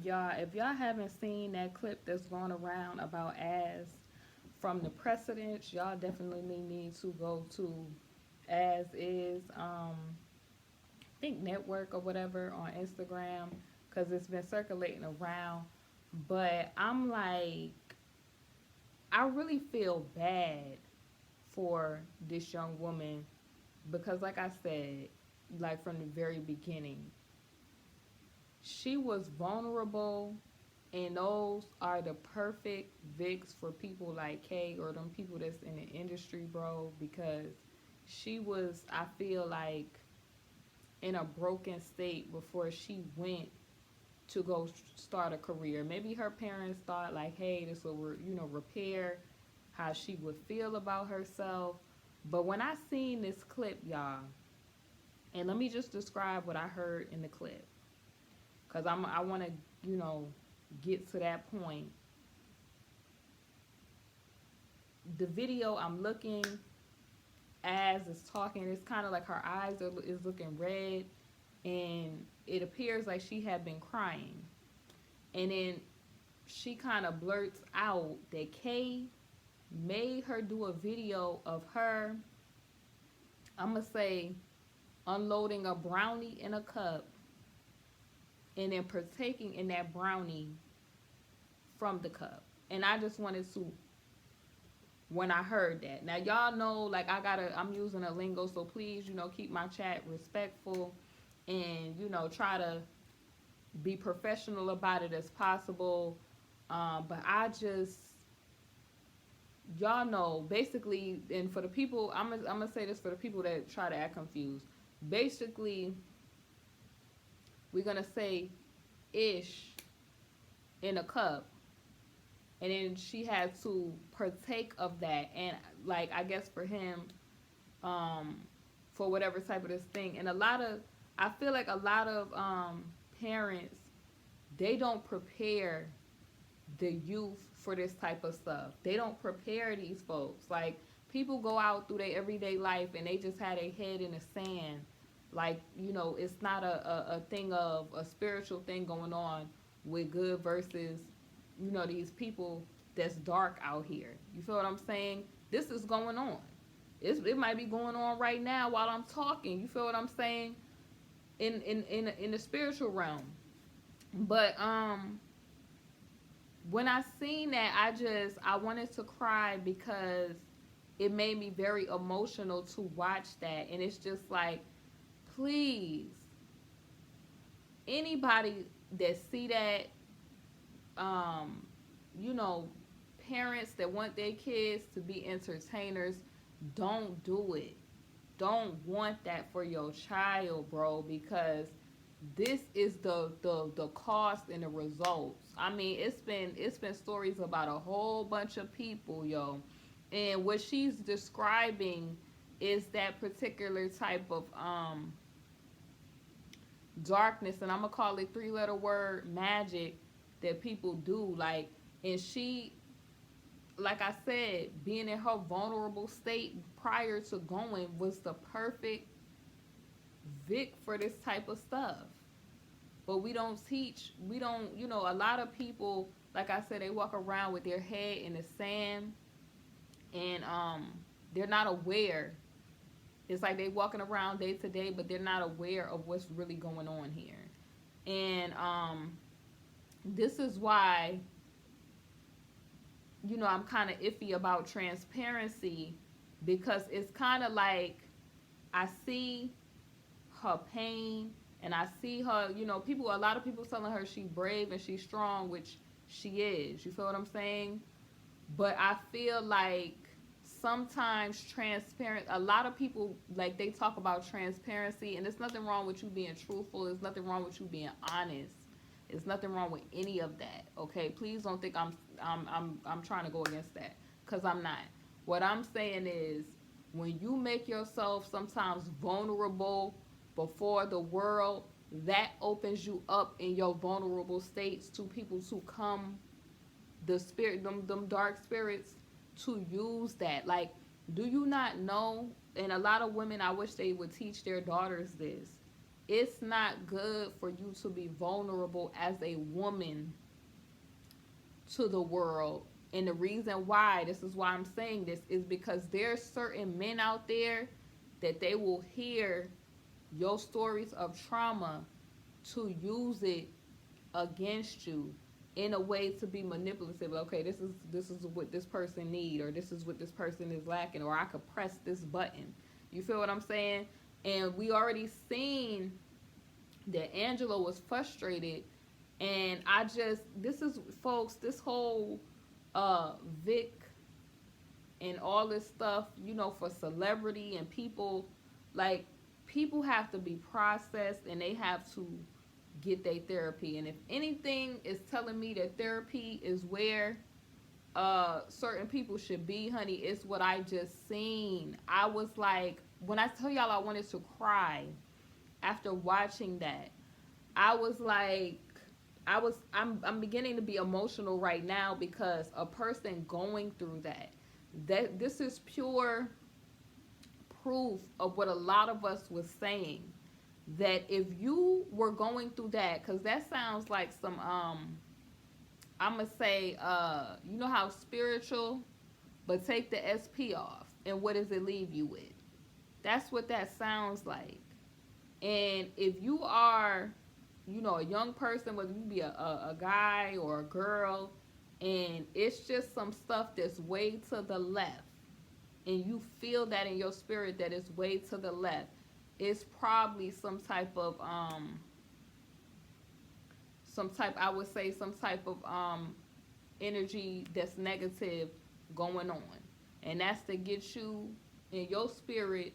Y'all, if y'all haven't seen that clip that's going around about As from the precedents, y'all definitely need to go to As is, I think network or whatever on Instagram, because it's been circulating around. But I'm like, I really feel bad for this young woman because, like I said, like from the very beginning, she was vulnerable, and those are the perfect Vicks for people like Kay or them people that's in the industry, bro. Because she was, I feel like, in a broken state before she went to go start a career. Maybe her parents thought like, hey, this will repair how she would feel about herself. But when I seen this clip, y'all, and let me just describe what I heard in the clip, cause I want to get to that point. The video I'm looking as is talking, it's kind of like her eyes is looking red, and it appears like she had been crying, and then she kind of blurts out that Kay made her do a video of her, I'm gonna say, unloading a brownie in a cup and then partaking in that brownie from the cup. And I just wanted to, when I heard that. Now y'all know, like, I'm using a lingo, so please, keep my chat respectful and, try to be professional about it as possible. But I just, y'all know, basically, and for the people, I'm gonna say this for the people that try to act confused. Basically, we're gonna say ish in a cup, and then she had to partake of that, and like I guess for him, um, for whatever type of this thing, and I feel like a lot of parents, they don't prepare the youth for this type of stuff. They don't prepare these folks. Like, people go out through their everyday life and they just had their head in the sand. Like, it's not a thing of a spiritual thing going on with good versus, these people that's dark out here. You feel what I'm saying? This is going on. It might be going on right now while I'm talking. You feel what I'm saying? In the spiritual realm. But when I seen that, I wanted to cry because it made me very emotional to watch that. And it's just like, please, anybody that see that, um, you know, parents that want their kids to be entertainers, don't do it. Don't want that for your child, bro, because this is the cost and the results. I mean, it's been stories about a whole bunch of people, yo. And what she's describing is that particular type of darkness, and I'm gonna call it three-letter word magic that people do. Like, and she, like I said, being in her vulnerable state prior to going was the perfect Vic for this type of stuff. But we don't, a lot of people, like I said, they walk around with their head in the sand, and they're not aware. It's like they walking around day to day, but they're not aware of what's really going on here. And this is why, I'm kind of iffy about transparency, because it's kind of like I see her pain, and I see her, a lot of people telling her she's brave and she's strong, which she is. You feel what I'm saying? But I feel like sometimes a lot of people, like, they talk about transparency, and there's nothing wrong with you being truthful. There's nothing wrong with you being honest. There's nothing wrong with any of that. Okay, please don't think I'm trying to go against that, because I'm not. What I'm saying is, when you make yourself sometimes vulnerable before the world, that opens you up in your vulnerable states to people to come, the spirit, them dark spirits, to use that. Like, do you not know? And a lot of women, I wish they would teach their daughters this. it's not good for you to be vulnerable as a woman to the world. And the reason why, this is why I'm saying this, is because there's certain men out there that they will hear your stories of trauma to use it against you in a way to be manipulative. Okay, this is what this person need, or this is what this person is lacking, or I could press this button. You feel what I'm saying? And we already seen that Angela was frustrated, and I just, this is, folks, this whole Vic and all this stuff, you know, for celebrity and people, like, people have to be processed and they have to get their therapy. And if anything is telling me that therapy is where certain people should be, honey, it's what I just seen. I was like, when I tell y'all I wanted to cry after watching that, I was like, I'm beginning to be emotional right now, because a person going through that this is pure proof of what a lot of us was saying, that if you were going through that, because that sounds like some I'm gonna say, you know how spiritual, but take the SP off, and what does it leave you with? That's what that sounds like. And if you are, you know, a young person, whether you be a guy or a girl, and it's just some stuff that's way to the left, and you feel that in your spirit that it's way to the left, it's probably some type of I would say some type of energy that's negative going on. And that's to get you in your spirit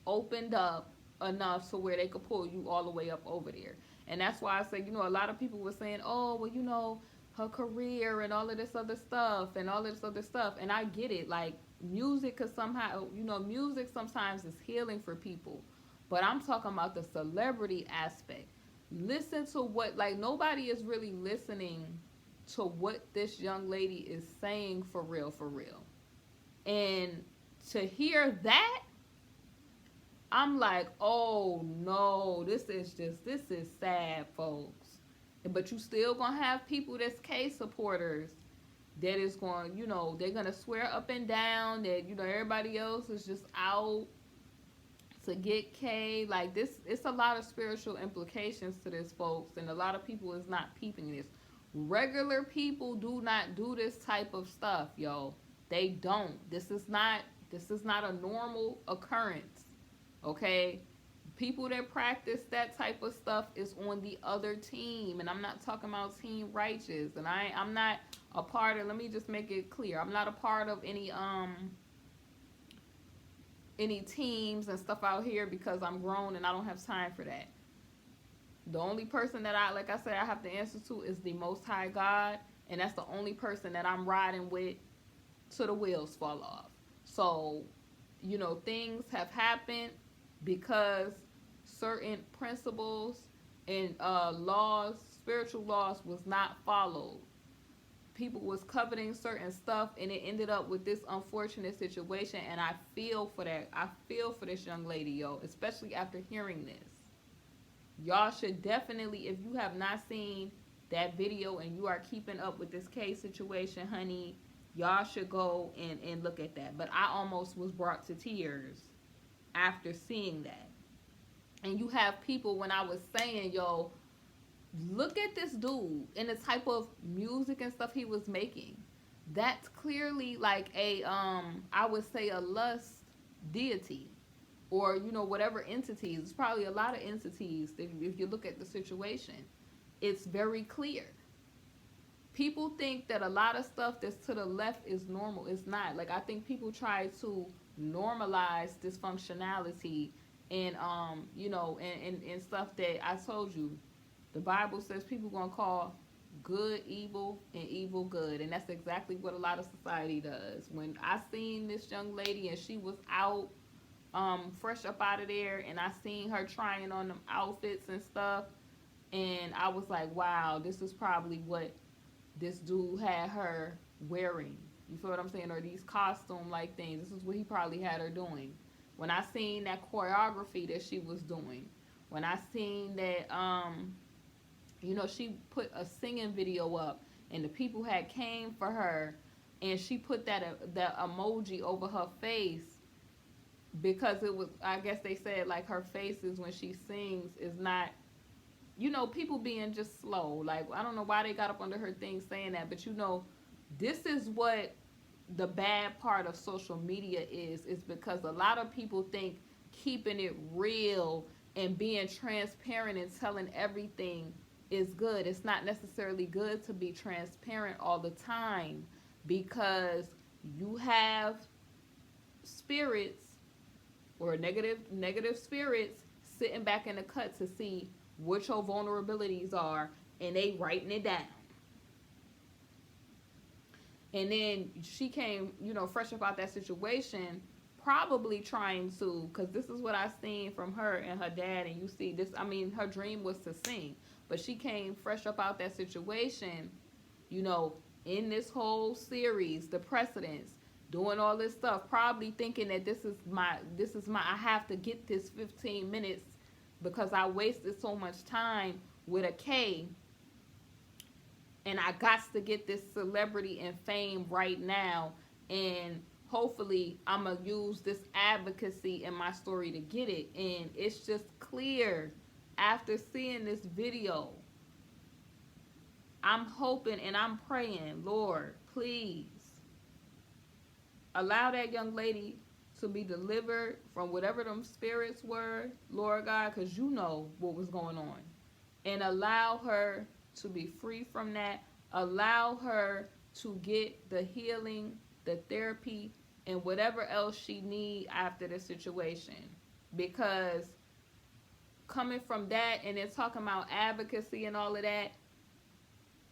opened up enough so where they could pull you all the way up over there. And that's why I say, you know, a lot of people were saying, oh, well, you know, her career and all of this other stuff and all of this other stuff. And I get it. Like, music could somehow, you know, music sometimes is healing for people. But I'm talking about the celebrity aspect. Listen to what, like, nobody is really listening to what this young lady is saying for real, for real. And to hear that, I'm like, oh no, this is sad, folks. But you still gonna have people that's K supporters that is going, you know, they're gonna swear up and down that, you know, everybody else is just out to get K. Like, this, it's a lot of spiritual implications to this, folks, and a lot of people is not peeping this. Regular people do not do this type of stuff, yo. They don't. This is not a normal occurrence. Okay? People that practice that type of stuff is on the other team, and I'm not talking about Team Righteous, and I'm not a part of, let me just make it clear, I'm not a part of any teams and stuff out here, because I'm grown and I don't have time for that. The only person that like I said, I have to answer to is the Most High God, and that's the only person that I'm riding with till the wheels fall off. So, you know, things have happened because certain principles and laws, spiritual laws, was not followed. People was coveting certain stuff, and it ended up with this unfortunate situation. And I feel for that. I feel for this young lady, yo, especially after hearing this. Y'all should definitely, if you have not seen that video and you are keeping up with this K situation, honey, y'all should go and look at that. But I almost was brought to tears after seeing that. And you have people, when I was saying, yo, look at this dude and the type of music and stuff he was making. That's clearly like a I would say a lust deity, or, you know, whatever entities. It's probably a lot of entities that, if you look at the situation, it's very clear. People think that a lot of stuff that's to the left is normal. It's not. Like, I think people try to normalize dysfunctionality and you know, and stuff that I told you. The Bible says people gonna call good evil and evil good, and that's exactly what a lot of society does. When I seen this young lady and she was out, fresh up out of there, and I seen her trying on them outfits and stuff, and I was like, wow, this is probably what this dude had her wearing. You feel what I'm saying? Or these costume like things. This is what he probably had her doing. When I seen that choreography that she was doing, When I seen that, she put a singing video up, and the people had came for her, and she put that emoji over her face because it was, I guess they said like her face is when she sings is not, people being just slow. Like, I don't know why they got up under her thing saying that, but this is what the bad part of social media is because a lot of people think keeping it real and being transparent and telling everything is good. It's not necessarily good to be transparent all the time because you have spirits or negative spirits sitting back in the cut to see what your vulnerabilities are, and they writing it down. And then she came, fresh about that situation, probably trying to, because this is what I seen from her and her dad, and you see this, her dream was to sing, but she came fresh up out that situation, in this whole series, the precedents, doing all this stuff, probably thinking that this is my, I have to get this 15 minutes because I wasted so much time with a K, and I got to get this celebrity and fame right now, and hopefully I'm going to use this advocacy in my story to get it. And it's just clear after seeing this video, I'm hoping and I'm praying, Lord, please allow that young lady to be delivered from whatever them spirits were, Lord God, because you know what was going on. And allow her to be free from that. Allow her to get the healing, the therapy, and whatever else she need after the situation. Because coming from that and then talking about advocacy and all of that,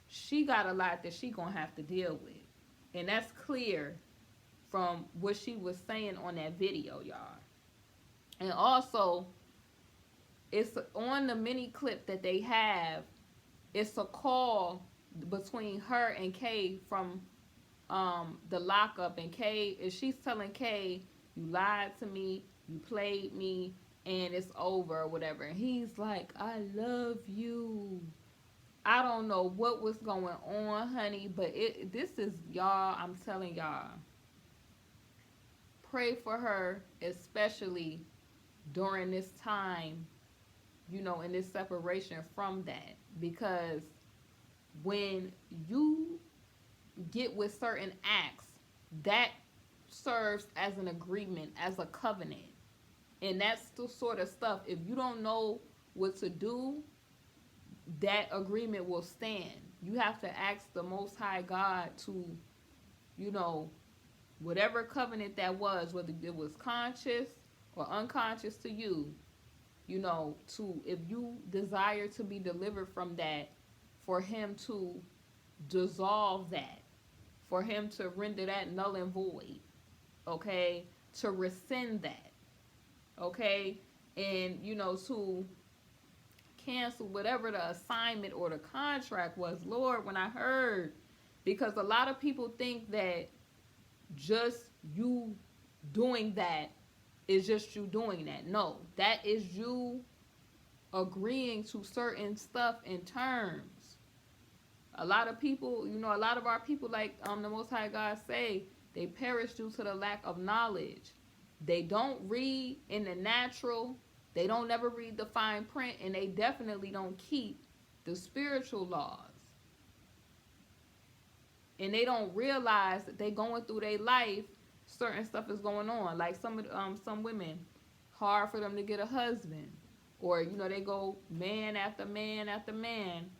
she got a lot that she gonna have to deal with. And that's clear from what she was saying on that video, y'all. And also, it's on the mini clip that they have, it's a call between her and Kay from the lockup, and Kay, and she's telling Kay, you lied to me, you played me, and it's over or whatever. And he's like, I love you. I don't know what was going on, honey, but this is, y'all, I'm telling y'all, pray for her, especially during this time, in this separation from that. Because when you get with certain acts, that serves as an agreement, as a covenant. And that's the sort of stuff, if you don't know what to do, that agreement will stand. You have to ask the Most High God to, whatever covenant that was, whether it was conscious or unconscious to you, to, if you desire to be delivered from that, for him to dissolve that, for him to render that null and void, okay, to rescind that, okay, and, to cancel whatever the assignment or the contract was. Lord, when I heard, because a lot of people think that just you doing that is just you doing that. No, that is you agreeing to certain stuff in terms. A lot of people, a lot of our people, like the Most High God say, they perish due to the lack of knowledge. They don't read in the natural. They don't never read the fine print, and they definitely don't keep the spiritual laws. And they don't realize that they going through their life, certain stuff is going on. Like some women, hard for them to get a husband. Or, they go man after man after man,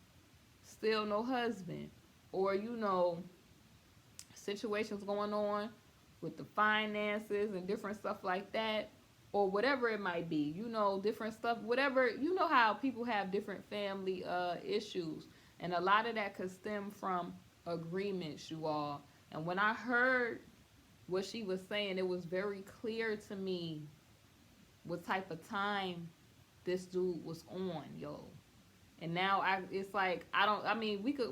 still no husband. Or, situations going on with the finances and different stuff like that. Or whatever it might be, different stuff, whatever, how people have different family issues. And a lot of that could stem from agreements, you all. And when I heard what she was saying, it was very clear to me what type of time this dude was on, yo. And now it's like,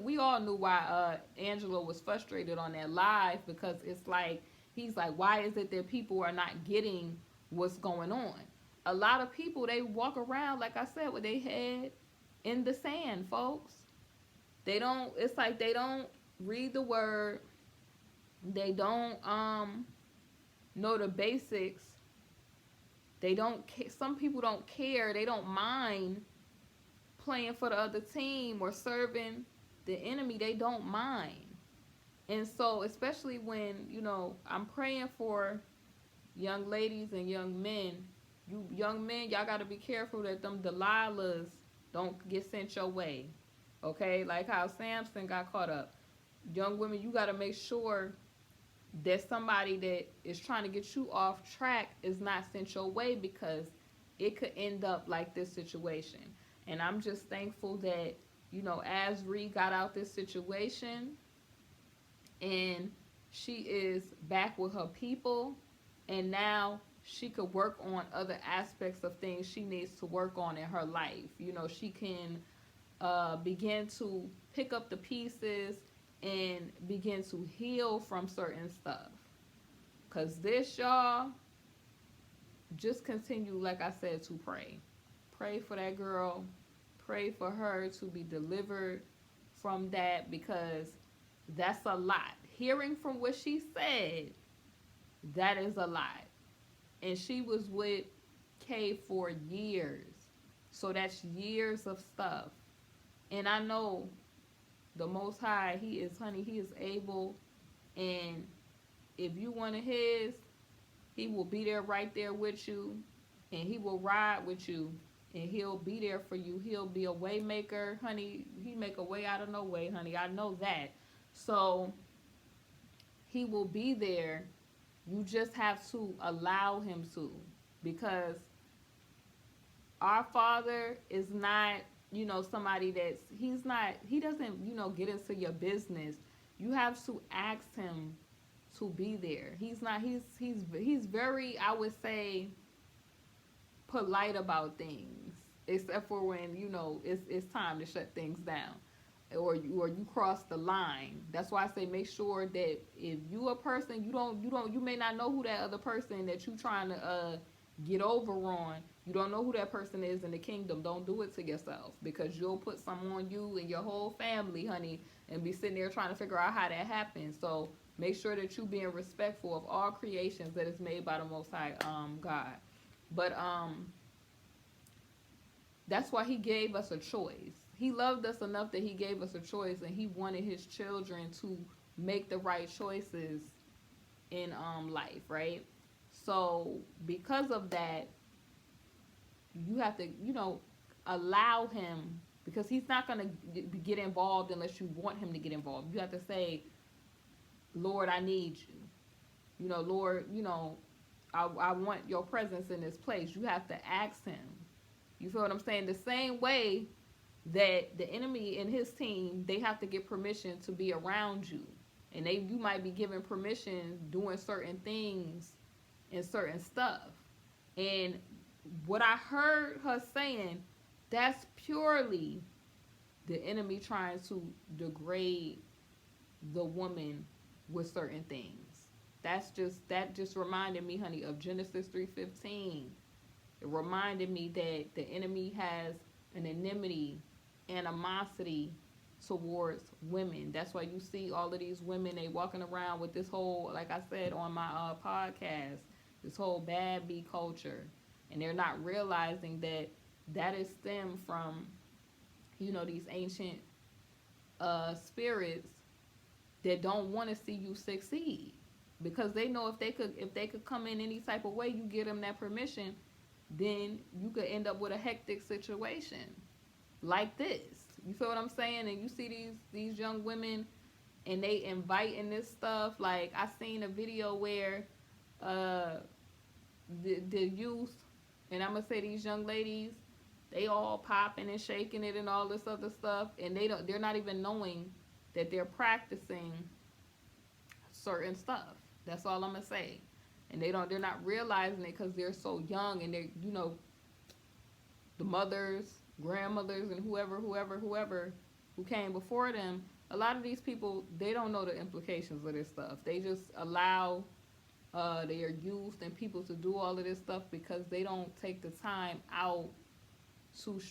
we all knew why Angelo was frustrated on that live, because it's like, he's like, why is it that people are not getting what's going on? a lot of people, they walk around, like I said, with their head in the sand, folks. They don't, it's like they don't read the word. They don't know the basics. They don't, some people don't care. They don't mind playing for the other team or serving the enemy. They don't mind. And so, especially when, I'm praying for young ladies and young men. You young men, y'all got to be careful that them Delilahs don't get sent your way. Okay? Like how Samson got caught up. Young women, you got to make sure that somebody that is trying to get you off track is not sent your way, because it could end up like this situation. And I'm just thankful that, as Ree got out this situation and she is back with her people, and now she could work on other aspects of things she needs to work on in her life. She can begin to pick up the pieces and begin to heal from certain stuff. Because this, y'all, just continue, like I said, to pray. Pray for that girl. Pray for her to be delivered from that, because that's a lot. Hearing from what she said, that is a lot. And she was with K for years. So that's years of stuff. And I know the Most High, he is able. And if you one of his, he will be there right there with you. And he will ride with you. And he'll be there for you. He'll be a way maker, honey. He make a way out of no way, honey. I know that. So he will be there. You just have to allow him to. Because our Father is not, somebody that's, he doesn't, get into your business. You have to ask him to be there. He's very, I would say, polite about things, except for when, it's time to shut things down, or you cross the line. That's why I say make sure that if you a person, you may not know who that other person that you trying to get over on, you don't know who that person is in the kingdom. Don't do it to yourself, because you'll put some on you and your whole family, honey, and be sitting there trying to figure out how that happened. So make sure that you being respectful of all creations that is made by the Most High God. But that's why he gave us a choice. He loved us enough that he gave us a choice, and he wanted his children to make the right choices in life, right? So because of that, you have to, allow him, because he's not going to get involved unless you want him to get involved. You have to say, Lord, I need you. Lord, I want your presence in this place. You have to ask him. You feel what I'm saying? The same way that the enemy and his team, they have to get permission to be around you. And you might be given permission doing certain things and certain stuff. And what I heard her saying, that's purely the enemy trying to degrade the woman with certain things. That just reminded me, honey, of Genesis 3:15. It reminded me that the enemy has an animosity towards women. That's why you see all of these women, they walking around with this whole, like I said on my podcast, this whole bad bee culture. And they're not realizing that is stemmed from, these ancient spirits that don't want to see you succeed. Because they know if they could come in any type of way, you give them that permission, then you could end up with a hectic situation like this. You feel what I'm saying? And you see these young women, and they inviting this stuff. Like, I seen a video where the youth, and I'm gonna say these young ladies, they all popping and shaking it and all this other stuff, and they're not even knowing that they're practicing certain stuff. That's all I'm gonna say. And they're not realizing it because they're so young, and they're, the mothers, grandmothers, and whoever who came before them, a lot of these people, they don't know the implications of this stuff. They just allow their youth and people to do all of this stuff because they don't take the time out to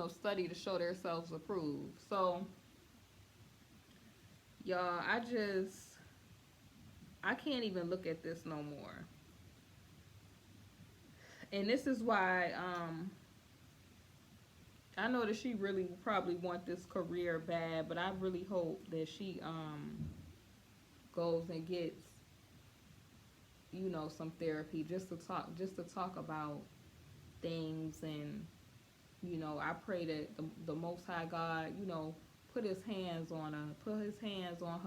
study to show themselves approved. So y'all, I can't even look at this no more. And this is why I know that she really probably want this career bad, but I really hope that she goes and gets some therapy just to talk about things. And I pray that the Most High God put his hands on her, put his hands on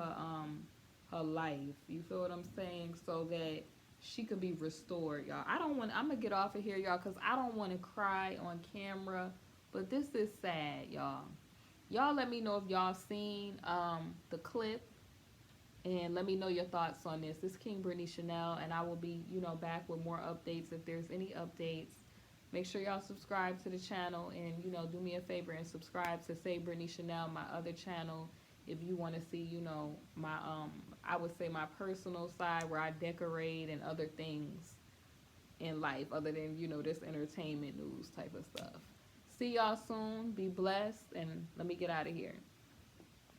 her life. You feel what I'm saying? So that she could be restored, y'all. I'm gonna get off of here, y'all, because I don't want to cry on camera, but this is sad, y'all. Y'all let me know if y'all seen the clip, and let me know your thoughts on this. This is KingBritneyChanel, and I will be back with more updates if there's any updates. Make sure y'all subscribe to the channel, and do me a favor and subscribe to Say Britney Chanel, my other channel, if you want to see my I would say my personal side where I decorate and other things in life other than this entertainment news type of stuff. See y'all soon. Be blessed, and let me get out of here.